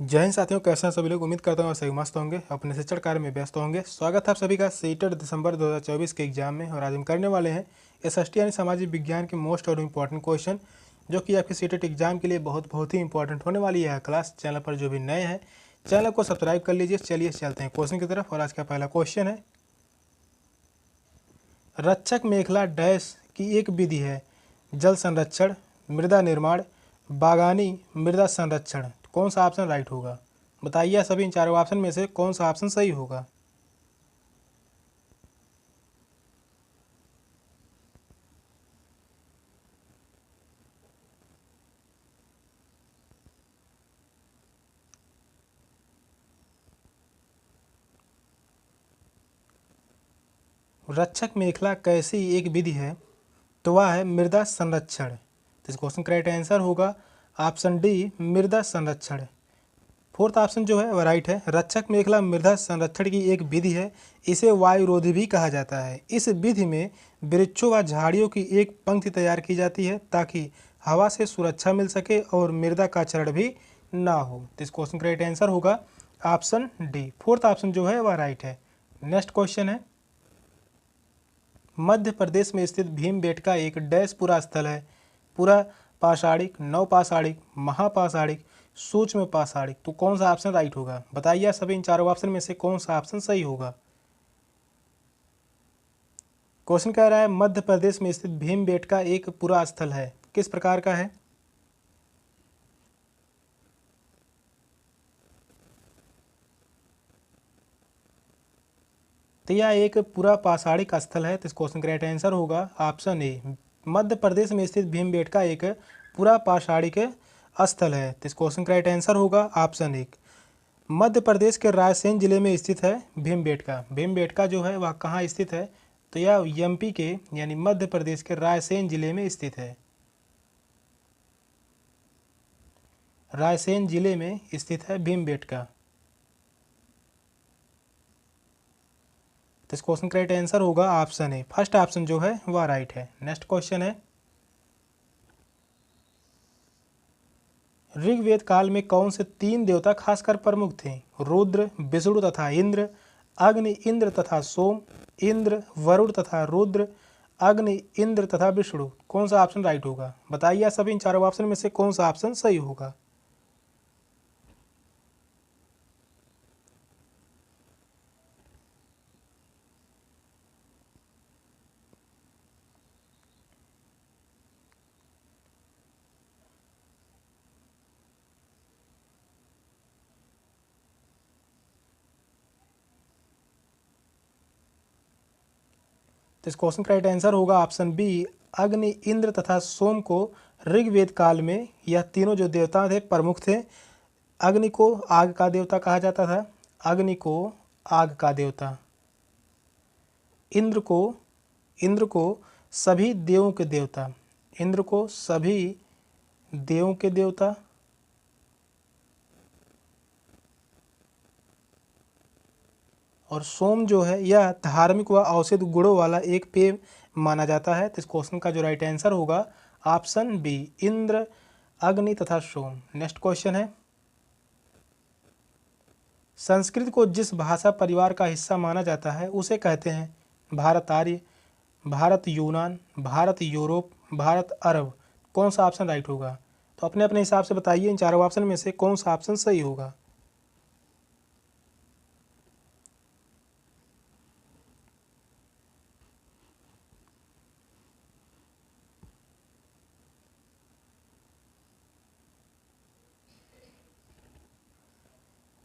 जय हिंद साथियों, कैसे हैं सभी लोग। उम्मीद करता हूँ आप सभी मस्त होंगे, अपने शिक्षण कार्य में व्यस्त होंगे। स्वागत है आप सभी का सीटेट दिसंबर 2024 के एग्जाम में। और आज हम करने वाले हैं एसएसटी यानी सामाजिक विज्ञान के मोस्ट और इम्पॉर्टेंट क्वेश्चन, जो कि आपके सीटेट एग्जाम के लिए बहुत ही इंपॉर्टेंट होने वाली है क्लास। चैनल पर जो भी नए हैं चैनल को सब्सक्राइब कर लीजिए। चलिए चलते हैं क्वेश्चन की तरफ। और आज का पहला क्वेश्चन है, रक्षक मेखला डैश की एक विधि है। जल संरक्षण, मृदा निर्माण, बागानी मृदा संरक्षण। कौन सा ऑप्शन राइट होगा? बताइए सभी इन चारों ऑप्शन में से कौन सा ऑप्शन सही होगा। रक्षक मेखला कैसी एक विधि है, तो वह है मृदा संरक्षण। तो इस क्वेश्चन का राइट आंसर होगा ऑप्शन डी, मृदा संरक्षण। फोर्थ ऑप्शन जो है वह राइट है। रक्षक मेखला मृदा संरक्षण की एक विधि है। इसे वायुरोधी भी कहा जाता है। इस विधि में वृक्षों व झाड़ियों की एक पंक्ति तैयार की जाती है ताकि हवा से सुरक्षा मिल सके और मृदा का क्षरण भी ना हो। तो इस क्वेश्चन का राइट आंसर होगा ऑप्शन डी। फोर्थ ऑप्शन जो है वह राइट है। नेक्स्ट क्वेश्चन है, मध्य प्रदेश में स्थित भीमबेटका एक डैश पुरा स्थल है। पुरा पाषाणिक, नवपाषाणिक, महापाषाणिक, सूक्ष्म पाषाणिक। तो कौन सा ऑप्शन राइट होगा? बताइए सभी इन चारों ऑप्शन में से कौन सा ऑप्शन सही होगा। क्वेश्चन कह रहा है मध्य प्रदेश में स्थित भीमबेटका एक पुरा स्थल है, किस प्रकार का है? तो यह एक पूरा पाषाणिक स्थल है। तो इस क्वेश्चन का राइट आंसर होगा ऑप्शन ए। मध्य प्रदेश में स्थित भीमबेटका एक पूरा पाषाणिक स्थल है। तो इस क्वेश्चन का राइट आंसर होगा ऑप्शन ए। मध्य प्रदेश के रायसेन जिले में स्थित है भीमबेटका। भीमबेटका जो है वह कहाँ स्थित है? तो यह एमपी के यानी मध्य प्रदेश के रायसेन जिले में स्थित है। रायसेन जिले में स्थित है भीमबेटका। तो इस क्वेश्चन का राइट आंसर होगा ऑप्शन ए। फर्स्ट ऑप्शन जो है वह राइट है। नेक्स्ट क्वेश्चन है, ऋग्वेद काल में कौन से तीन देवता खासकर प्रमुख थे? रुद्र, विष्णु तथा इंद्र, अग्नि, इंद्र तथा सोम, इंद्र, वरुण तथा रुद्र, अग्नि, इंद्र तथा विष्णु। कौन सा ऑप्शन राइट होगा? बताइए सभी इन चारों ऑप्शन में से कौन सा ऑप्शन सही होगा। तो इस क्वेश्चन का राइट आंसर होगा ऑप्शन बी, अग्नि, इंद्र तथा सोम को ऋग्वेद काल में यह तीनों जो देवता थे प्रमुख थे। अग्नि को आग का देवता कहा जाता था, अग्नि को आग का देवता। इंद्र को इंद्र को सभी देवों के देवता, इंद्र को सभी देवों के देवता। और सोम जो है यह धार्मिक व औषध गुणों वाला एक पेय माना जाता है। तो इस क्वेश्चन का जो राइट आंसर होगा ऑप्शन बी, इंद्र, अग्नि तथा सोम। नेक्स्ट क्वेश्चन है, संस्कृत को जिस भाषा परिवार का हिस्सा माना जाता है उसे कहते हैं भारत आर्य, भारत यूनान, भारत यूरोप, भारत अरब। कौन सा ऑप्शन राइट होगा? तो अपने अपने हिसाब से बताइए इन चारों ऑप्शन में से कौन सा ऑप्शन सही होगा।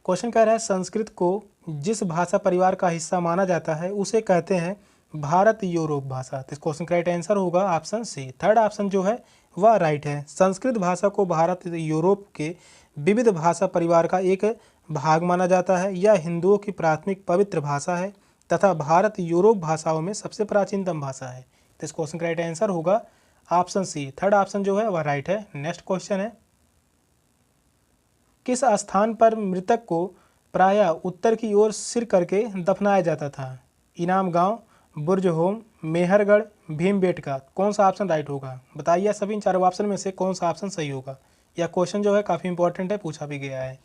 क्वेश्चन कह रहा है संस्कृत को जिस भाषा परिवार का हिस्सा माना जाता है उसे कहते हैं भारत यूरोप भाषा। तो इस क्वेश्चन का राइट आंसर होगा ऑप्शन सी। थर्ड ऑप्शन जो है वह राइट है। संस्कृत भाषा को भारत यूरोप के विविध भाषा परिवार का एक भाग माना जाता है। यह हिंदुओं की प्राथमिक पवित्र भाषा है तथा भारत यूरोप भाषाओं में सबसे प्राचीनतम भाषा है। तो इस क्वेश्चन का राइट आंसर होगा ऑप्शन सी। थर्ड ऑप्शन जो है वह राइट है। नेक्स्ट क्वेश्चन है, किस स्थान पर मृतक को प्रायः उत्तर की ओर सिर करके दफनाया जाता था? इनाम गांव, बुर्ज होम, मेहरगढ़, भीमबेटका। कौन सा ऑप्शन राइट होगा? बताइए सभी इन चारों ऑप्शन में से कौन सा ऑप्शन सही होगा। यह क्वेश्चन जो है काफ़ी इंपॉर्टेंट है, पूछा भी गया है।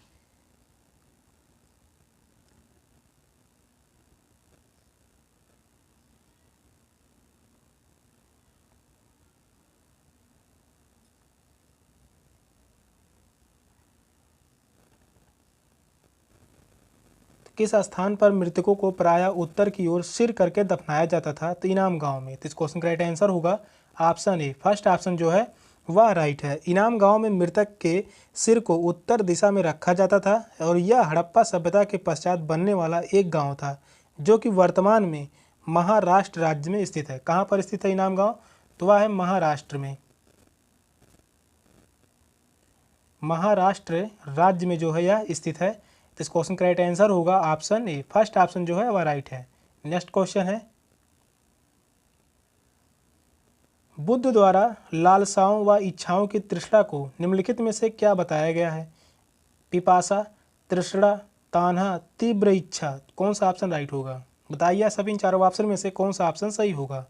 किस स्थान पर मृतकों को प्रायः उत्तर की ओर सिर करके दफनाया जाता था? तो इनाम गांव में। तो इस क्वेश्चन का राइट आंसर होगा ऑप्शन ए, फर्स्ट ऑप्शन जो है वह राइट है। इनाम गांव में मृतक के सिर को उत्तर दिशा में रखा जाता था और यह हड़प्पा सभ्यता के पश्चात बनने वाला एक गांव था जो कि वर्तमान में महाराष्ट्र राज्य में स्थित है। कहाँ पर स्थित है इनाम गांव? तो वह है महाराष्ट्र में। महाराष्ट्र राज्य में जो है यह स्थित है। तो इस क्वेश्चन का राइट आंसर होगा ऑप्शन ए, फर्स्ट ऑप्शन जो है वह राइट है। नेक्स्ट क्वेश्चन है, बुद्ध द्वारा लालसाओं व इच्छाओं की तृष्णा को निम्नलिखित में से क्या बताया गया है? पिपासा, तृष्णा, तान्हा, तीव्र इच्छा। कौन सा ऑप्शन राइट होगा? बताइए सभी इन चारों ऑप्शन में से कौन सा ऑप्शन सही होगा?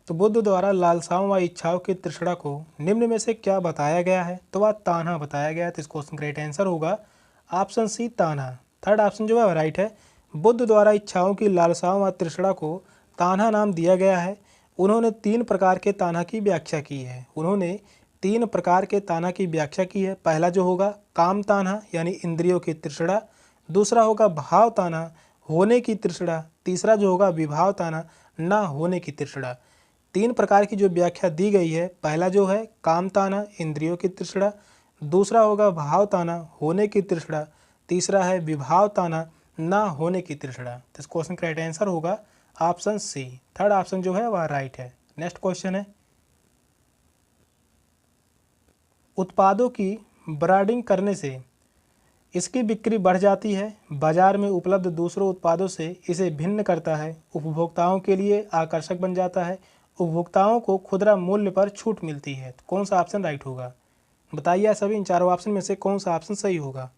तो बुद्ध द्वारा लालसाओं व इच्छाओं की तृष्णा को निम्न में से क्या बताया गया है? तो वह तान्हा बताया गया है। तो इस क्वेश्चन का राइट आंसर होगा option C, Tanha. Third option जो है राइट है। बुद्ध द्वारा इच्छाओं की लालसाओं व तृष्णा को तान्हा नाम दिया गया है। उन्होंने 3 प्रकार के तान्हा की व्याख्या की है। उन्होंने 3 प्रकार के तान्हा की व्याख्या की है। पहला जो होगा काम तान्हा यानी इंद्रियों की तृष्णा, दूसरा होगा भाव तान्हा होने की तृष्णा, तीसरा जो होगा विभाव तान्हा ना होने की तृष्णा। 3 प्रकार की जो व्याख्या दी गई है, पहला जो है काम ताना इंद्रियों की तृष्णा, दूसरा होगा भाव ताना होने की तृष्णा, तीसरा है विभाव ताना ना होने की तृष्णा। तो इस क्वेश्चन का राइट आंसर होगा ऑप्शन सी, थर्ड ऑप्शन जो है वह राइट है। नेक्स्ट क्वेश्चन है, उत्पादों की ब्रांडिंग करने से इसकी बिक्री बढ़ जाती है, बाजार में उपलब्ध दूसरों उत्पादों से इसे भिन्न करता है, उपभोक्ताओं के लिए आकर्षक बन जाता है, उपभोक्ताओं को खुदरा मूल्य पर छूट मिलती है। तो कौन सा ऑप्शन राइट होगा? बताइए सभी इन चारों ऑप्शन में से कौन सा ऑप्शन सही होगा?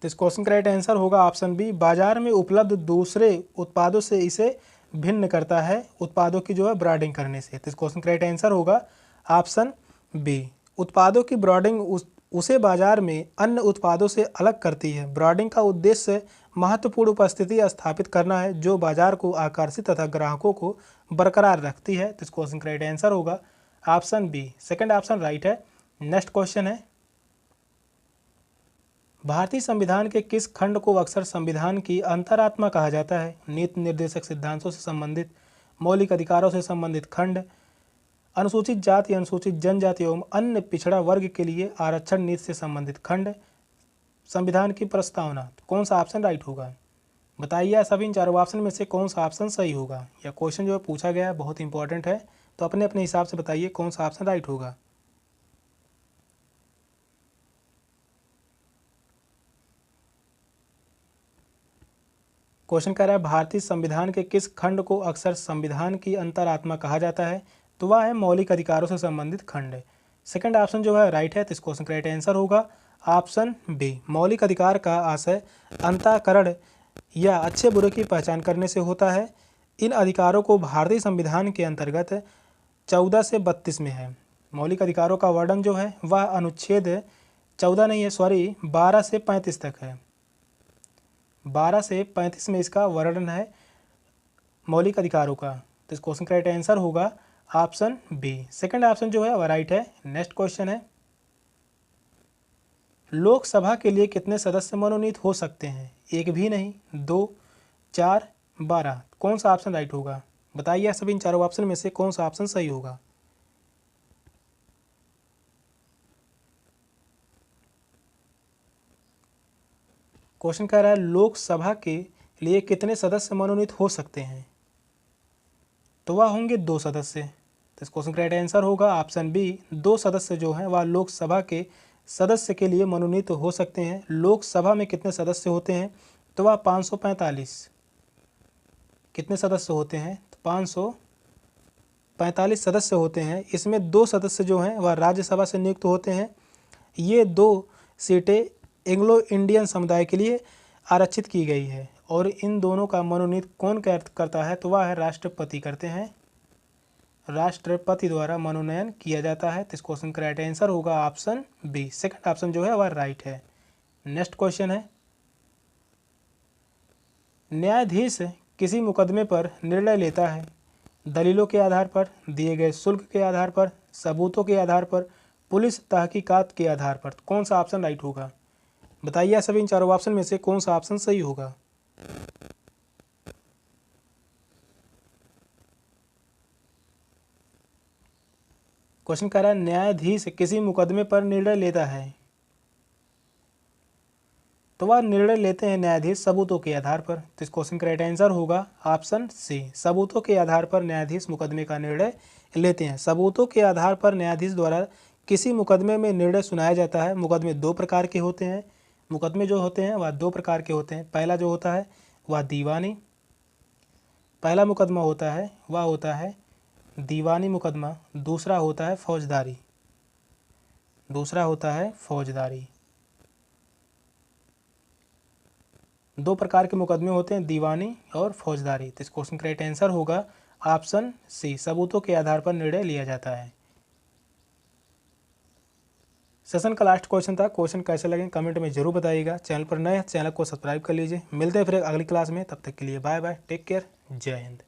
तो इस क्वेश्चन का राइट आंसर होगा ऑप्शन बी, बाजार में उपलब्ध दूसरे उत्पादों से इसे भिन्न करता है, उत्पादों की जो है ब्रांडिंग करने से। तो इस क्वेश्चन का राइट आंसर होगा ऑप्शन बी, उत्पादों की ब्रांडिंग उसे बाजार में अन्य उत्पादों से अलग करती है। ब्रांडिंग का उद्देश्य महत्वपूर्ण उपस्थिति स्थापित करना है जो बाजार को आकर्षित तथा ग्राहकों को बरकरार रखती है। तो इस क्वेश्चन का राइट आंसर होगा option B, second option right है। नेक्स्ट क्वेश्चन है, भारतीय संविधान के किस खंड को अक्सर संविधान की अंतरात्मा कहा जाता है? नीति निर्देशक सिद्धांतों से संबंधित, मौलिक अधिकारों से संबंधित खंड, अनुसूचित जाति अनुसूचित जनजाति एवं अन्य पिछड़ा वर्ग के लिए आरक्षण नीति से संबंधित खंड, संविधान की प्रस्तावना। तो कौन सा ऑप्शन राइट होगा? बताइए सभी इन चारों ऑप्शन में से कौन सा ऑप्शन सही होगा। यह क्वेश्चन जो है पूछा गया है, बहुत इंपॉर्टेंट है, तो अपने अपने हिसाब से बताइए कौन सा ऑप्शन राइट होगा। क्वेश्चन कह रहा है भारतीय संविधान के किस खंड को अक्सर संविधान की अंतरात्मा कहा जाता है? तो वह है मौलिक अधिकारों से संबंधित खंड। सेकंड ऑप्शन जो है राइट है। तो इस क्वेश्चन का राइट आंसर होगा ऑप्शन बी, मौलिक अधिकार का आशय अंतःकरण या अच्छे बुरे की पहचान करने से होता है। इन अधिकारों को भारतीय संविधान के अंतर्गत 14 से 32 में है। मौलिक अधिकारों का वर्णन जो है वह अनुच्छेद 14 नहीं है, सॉरी 12 से 35 तक है। 12 से 35 में इसका वर्णन है मौलिक अधिकारों का। तो इस क्वेश्चन का राइट आंसर होगा ऑप्शन बी, सेकंड ऑप्शन जो है वह राइट है। नेक्स्ट क्वेश्चन है, लोकसभा के लिए कितने सदस्य मनोनीत हो सकते हैं? एक भी नहीं, 2, 4, 12। कौन सा ऑप्शन राइट होगा? बताइए सभी इन चारों ऑप्शन में से कौन सा ऑप्शन सही होगा। क्वेश्चन कह रहा है लोकसभा के लिए कितने सदस्य मनोनीत हो सकते हैं? तो वह होंगे 2 सदस्य। तो इस क्वेश्चन का राइट आंसर होगा ऑप्शन बी, 2 सदस्य जो हैं वह लोकसभा के सदस्य के लिए मनोनीत हो सकते हैं। लोकसभा में कितने सदस्य होते हैं? तो वह 545। कितने सदस्य होते हैं? तो 45 सदस्य होते हैं, इसमें 2 सदस्य जो हैं वह राज्यसभा से नियुक्त होते हैं। ये 2 सीटें एंग्लो इंडियन समुदाय के लिए आरक्षित की गई है और इन दोनों का मनोनीत कौन करता है, तो वह है राष्ट्रपति करते हैं। राष्ट्रपति द्वारा मनोनयन किया जाता है। तो इस क्वेश्चन का राइट आंसर होगा ऑप्शन बी, सेकंड ऑप्शन जो है वह राइट है। नेक्स्ट क्वेश्चन है, न्यायाधीश किसी मुकदमे पर निर्णय लेता है दलीलों के आधार पर, दिए गए शुल्क के आधार पर, सबूतों के आधार पर, पुलिस तहकीकात के आधार पर। कौन सा ऑप्शन राइट होगा? बताइए सभी इन चारों ऑप्शन में से कौन सा ऑप्शन सही होगा? क्वेश्चन कह रहा है न्यायाधीश किसी मुकदमे पर निर्णय लेता है, तो वह निर्णय लेते हैं न्यायाधीश सबूतों के आधार पर। तो इस क्वेश्चन का राइट आंसर होगा ऑप्शन सी, सबूतों के आधार पर न्यायाधीश मुकदमे का निर्णय लेते हैं। सबूतों के आधार पर न्यायाधीश द्वारा किसी मुकदमे में निर्णय सुनाया जाता है। मुकदमे 2 प्रकार के होते हैं। मुकदमे जो होते हैं वह 2 प्रकार के होते हैं। पहला जो होता है वह दीवानी, पहला मुकदमा होता है वह होता है दीवानी मुकदमा। दूसरा होता है फौजदारी, दूसरा होता है फौजदारी। 2 प्रकार के मुकदमे होते हैं, दीवानी और फौजदारी। तो इस क्वेश्चन का राइट आंसर होगा ऑप्शन सी, सबूतों के आधार पर निर्णय लिया जाता है। सेशन का लास्ट क्वेश्चन था। क्वेश्चन कैसे लगे कमेंट में जरूर बताइएगा। चैनल पर नए हैं चैनल को सब्सक्राइब कर लीजिए। मिलते हैं फिर अगली क्लास में, तब तक के लिए बाय बाय, टेक केयर, जय हिंद।